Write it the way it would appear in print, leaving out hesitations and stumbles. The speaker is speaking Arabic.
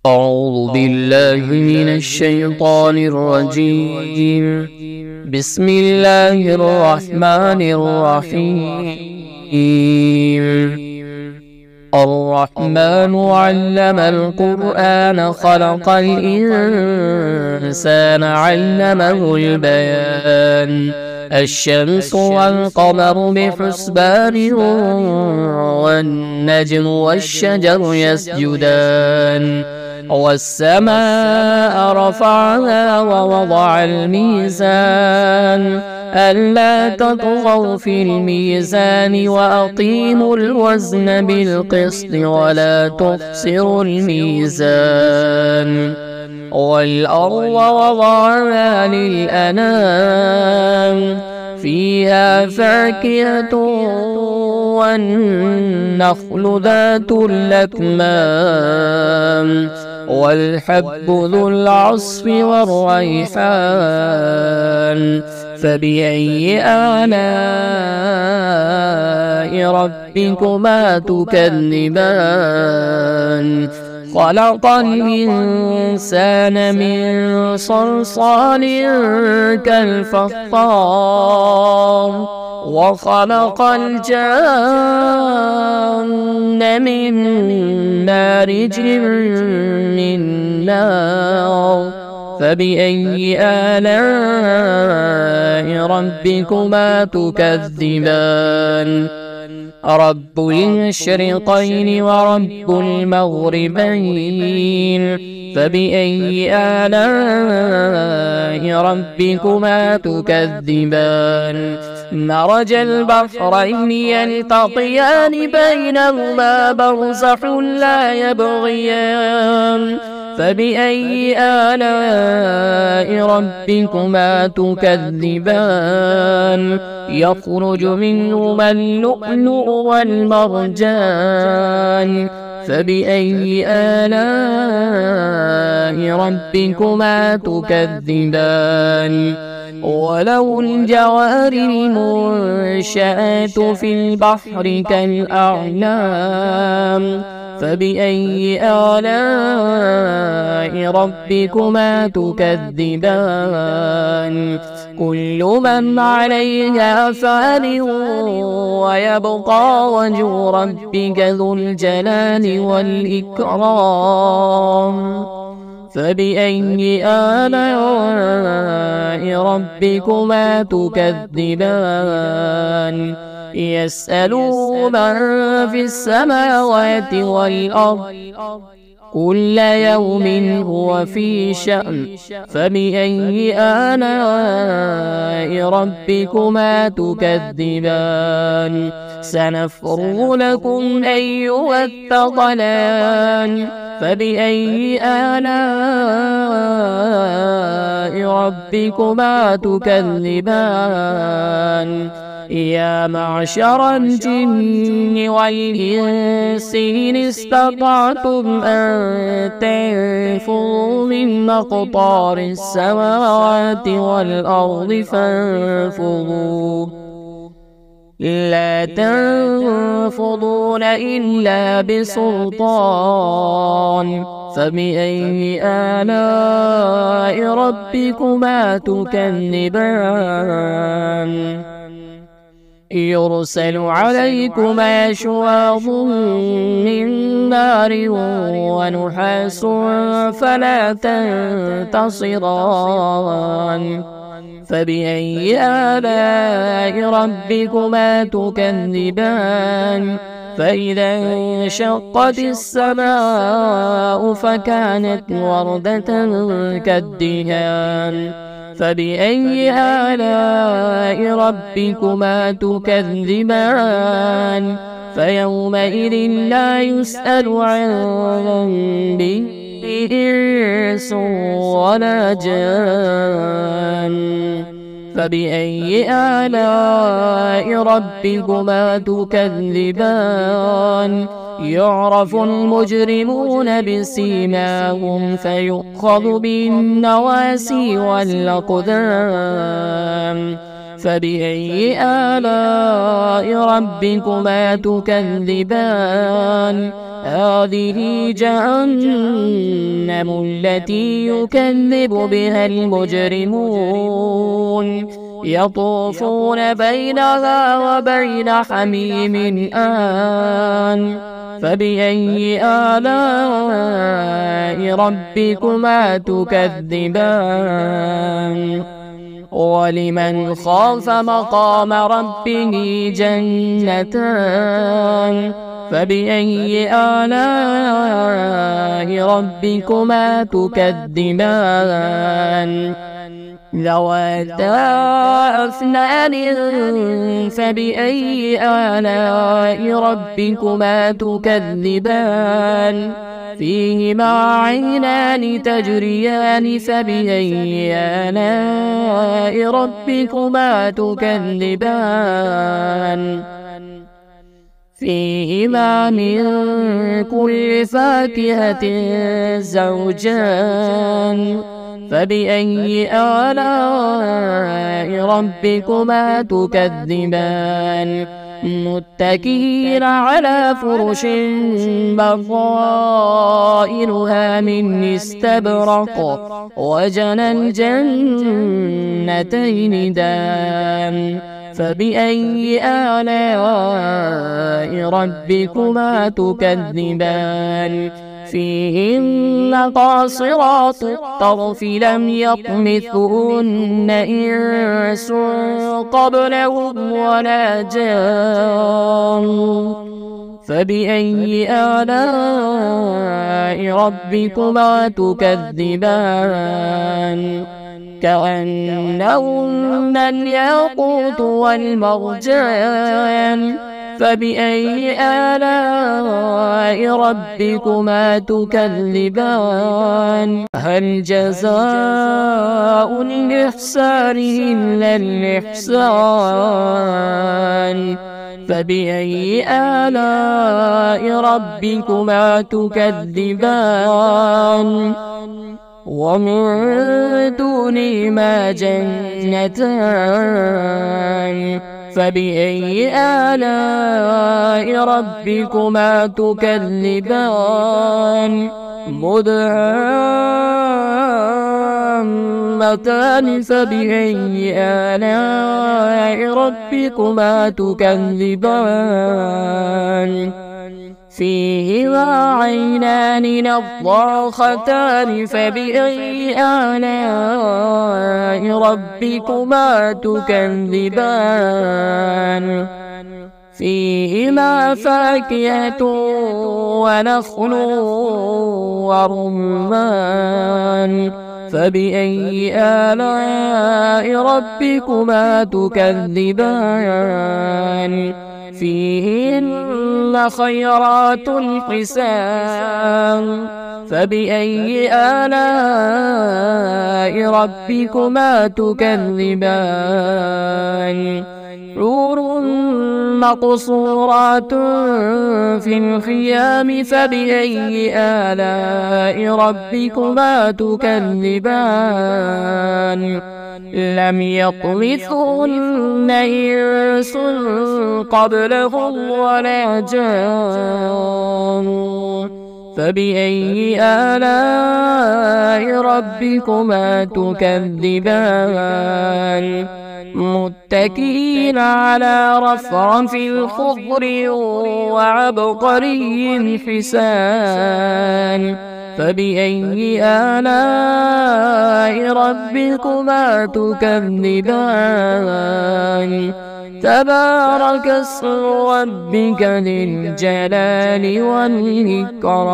أعوذ بالله من الشيطان الرجيم. بسم الله الرحمن الرحيم. الرحمن علم القرآن خلق الإنسان علمه البيان. الشمس والقمر بحسبان والنجم والشجر يسجدان والسماء رفعها ووضع الميزان ألا تطغوا في الميزان وأقيموا الوزن بالقسط ولا تخسروا الميزان والأرض وضعها للأنام فيها فاكهة والنخل ذات الأكمام والحب ذو العصف والريحان فبأي آلاء ربكما تكذبان خلق الإنسان من صلصال كالفخار وخلق الجان من مارج من نار فبأي آلاء ربكما تكذبان رب المشرقين ورب المغربين فبأي آلاء ربكما تكذبان مرج البحرين يلتقيان بينهما برزخ لا يبغيان فبأي آلاء ربكما تكذبان يخرج منهما اللؤلؤ والمرجان فبأي آلاء ربكما تكذبان وله الجوار المنشآت في البحر كالأعلام فبأي آلاء ربكما تكذبان كل من عليها فان ويبقى وجه ربك ذو الجلال والإكرام فبأي آلاء ربكما تكذبان يسأله من في السماوات والأرض كل يوم هو في شأن فبأي آلاء ربكما تكذبان سنفرغ لكم أيها الثقلان فبأي آلاء ربكما تكذبان يا معشر الجن والإنس إن استطعتم أن تنفذوا من أقطار السماوات والأرض فانفذوا لا تنفذون إلا بسلطان فبأي آلاء ربكما تكذبان يرسل عليكما شواظ من نار ونحاس فلا تنتصران فبأي آلاء ربكما تكذبان فإذا انشقت السماء فكانت وردة كالدهان فبأي آلاء ربكما تكذبان فيومئذ لا يسأل عن ذنبه إنس ولا جان فبأي آلاء ربكما تكذبان يعرف المجرمون بسيماهم فيؤخذ بالنواسي والأقدام فبأي آلاء ربكما تكذبان هذه جهنم جهنم التي يكذب بها المجرمون يطوفون بينها وبين حميم آن فبأي آلاء ربكما تكذبان ولمن خاف مقام ربه جنتان فبأي آلاء ربكما تكذبان ذواتا أفنان فبأي آلاء ربكما تكذبان فيهما عينان تجريان فبأي آلاء ربكما تكذبان فيهما من كل فاكهة زوجان فبأي آلاء ربكما تكذبان متكئين على فرش بطائنها من استبرق وجنى الجنتين دان فبأي آلاء ربكما تكذبان فيهن قاصرات الطرف لم يطمثهن إنس قبلهم ولا جان فبأي آلاء ربكما تكذبان كأنهن الياقوت والمرجان فبأي آلاء ربكما تكذبان هل جزاء الإحسان إلا الإحسان فبأي آلاء ربكما تكذبان ومن دونهما جنتان فبأي آلاء ربكما تكذبان مدهامتان فبأي آلاء ربكما تكذبان فيهما عينان نضاختان فبأي آلاء ربكما تكذبان فيهما فاكهة ونخل ورمان فبأي آلاء ربكما تكذبان فيهن خيرات حسان فبأي آلاء ربكما تكذبان حور مقصورات في الخيام فبأي آلاء ربكما تكذبان لم يطمثهن إنس قبلهم ولا جان فبأي آلاء ربكما تكذبان متكئين على رفرف خضر وعبقري حسان فبأي آلاء ربكما تكذبان تبارك اسم ربك ذي الجلال والإكرام.